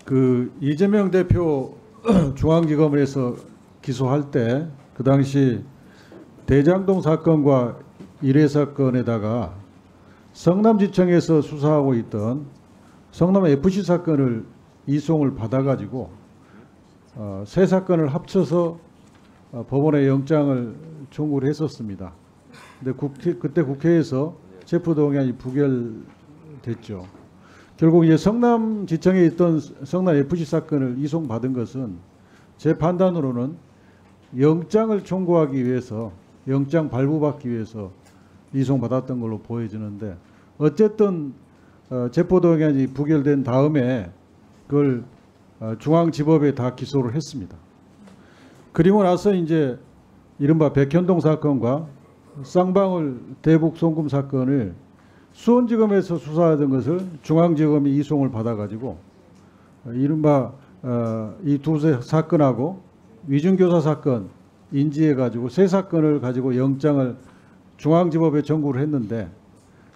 그 이재명 대표 중앙지검에서 기소할 때 그 당시 대장동 사건과 일회 사건에다가 성남지청에서 수사하고 있던 성남 FC 사건을 이송을 받아가지고 세 사건을 합쳐서 법원에 영장을 청구를 했었습니다. 근데 그때 국회에서 체포동의안이 부결됐죠. 결국 이제 성남지청에 있던 성남 FC 사건을 이송받은 것은 제 판단으로는 영장을 청구하기 위해서, 영장 발부받기 위해서 이송받았던 걸로 보여지는데, 어쨌든 체포동의안이 부결된 다음에 그걸 중앙지법에 다 기소를 했습니다. 그리고 나서 이제 이른바 백현동 사건과 쌍방울 대북 송금 사건을 수원지검에서 수사하던 것을 중앙지검이 이송을 받아가지고 이른바 이 두 사건하고 위중교사 사건 인지해가지고 세 사건을 가지고 영장을 중앙지법에 청구를 했는데,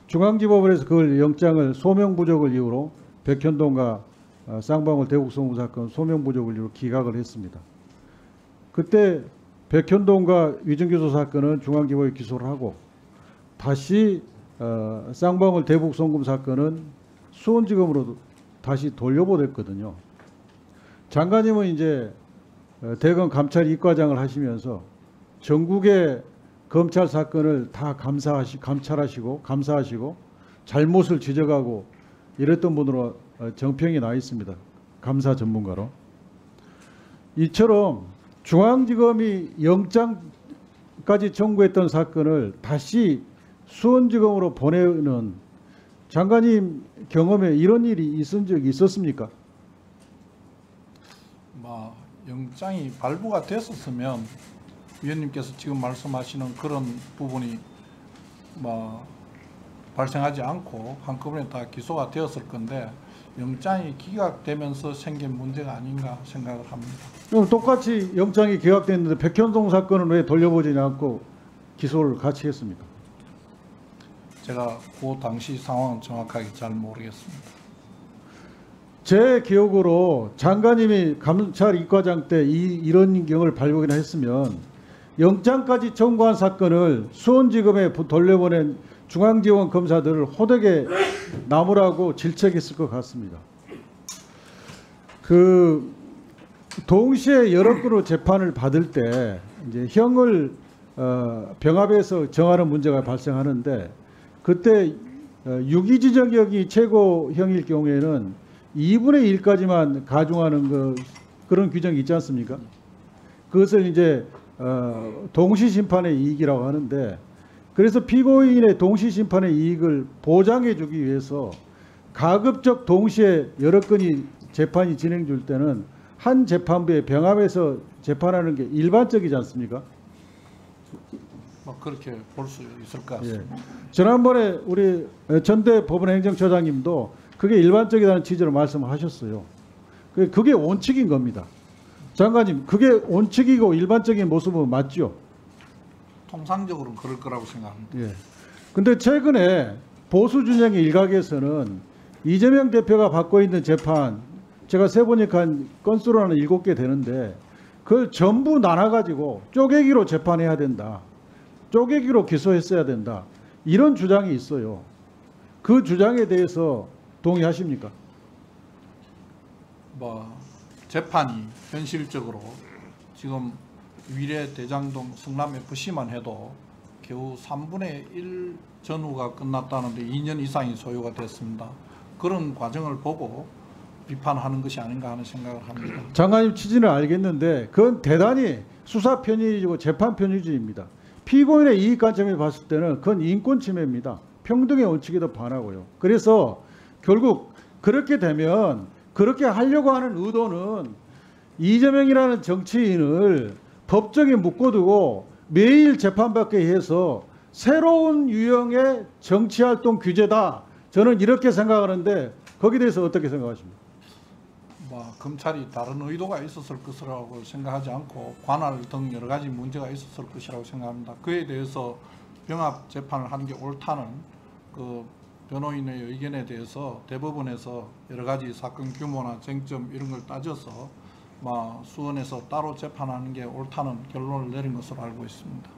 중앙지법에서 그걸 영장을 소명부족을 이유로 백현동과 쌍방울 대북 송금 사건 소명부족을 이유로 기각을 했습니다. 그때 백현동과 위중교사 사건은 중앙지법에 기소를 하고, 다시 쌍방울 대북 송금 사건은 수원지검으로 다시 돌려보냈거든요. 장관님은 이제 대검 감찰 이과장을 하시면서 전국의 검찰 사건을 다 감찰하시고 감사하시고 잘못을 지적하고 이랬던 분으로 정평이 나 있습니다. 감사 전문가로. 이처럼 중앙지검이 영장까지 청구했던 사건을 다시 수원지검으로 보내는, 장관님 경험에 이런 일이 있은 적이 있었습니까? 영장이 발부가 됐었으면 위원님께서 지금 말씀하시는 그런 부분이 발생하지 않고 한꺼번에 다 기소가 되었을 건데, 영장이 기각되면서 생긴 문제가 아닌가 생각을 합니다. 그럼 똑같이 영장이 기각됐는데 백현동 사건은 왜 돌려보지 않고 기소를 같이 했습니까? 제가 그 당시 상황은 정확하게 잘 모르겠습니다. 제 기억으로 장관님이 감찰 이과장 때 이런 경우를 발견을 했으면 영장까지 청구한 사건을 수원지검에 돌려보낸 중앙지검 검사들을 호되게 나무라고 질책했을 것 같습니다. 그 동시에 여러 건으로 재판을 받을 때 이제 형을 병합해서 정하는 문제가 발생하는데, 그때 유기지정형이 최고형일 경우에는 2분의 1까지만 가중하는 그런 규정이 있지 않습니까? 그것을 이제 동시심판의 이익이라고 하는데, 그래서 피고인의 동시심판의 이익을 보장해 주기 위해서 가급적 동시에 여러 건이 재판이 진행될 때는 한 재판부에 병합해서 재판하는 게 일반적이지 않습니까? 그렇게 볼 수 있을 것 같습니다. 예. 지난번에 우리 전대 법원행정처장님도 그게 일반적이라는 취지로 말씀하셨어요. 그게 원칙인 겁니다. 장관님, 그게 원칙이고 일반적인 모습은 맞죠? 통상적으로는 그럴 거라고 생각합니다. 예. 근데 최근에 보수 진영의 일각에서는 이재명 대표가 받고 있는 재판, 제가 세보니까 건수로는 7개 되는데 그걸 전부 나눠가지고 쪼개기로 재판해야 된다, 쪼개기로 기소했어야 된다, 이런 주장이 있어요. 그 주장에 대해서 동의하십니까? 재판이 현실적으로 지금 위례 대장동 성남 FC만 해도 겨우 3분의 1 전후가 끝났다는데 2년 이상이 소요가 됐습니다. 그런 과정을 보고 비판하는 것이 아닌가 하는 생각을 합니다. 장관님 취지는 알겠는데 그건 대단히 수사 편의이고 재판 편의주의입니다. 피고인의 이익 관점에 봤을 때는 그건 인권 침해입니다. 평등의 원칙에도 반하고요. 그래서 결국 그렇게 되면, 그렇게 하려고 하는 의도는 이재명이라는 정치인을 법정에 묶어두고 매일 재판받게 해서 새로운 유형의 정치활동 규제다, 저는 이렇게 생각하는데 거기에 대해서 어떻게 생각하십니까? 검찰이 다른 의도가 있었을 것이라고 생각하지 않고 관할 등 여러 가지 문제가 있었을 것이라고 생각합니다. 그에 대해서 병합 재판을 하는 게 옳다는 그 변호인의 의견에 대해서 대법원에서 여러 가지 사건 규모나 쟁점 이런 걸 따져서 수원에서 따로 재판하는 게 옳다는 결론을 내린 것으로 알고 있습니다.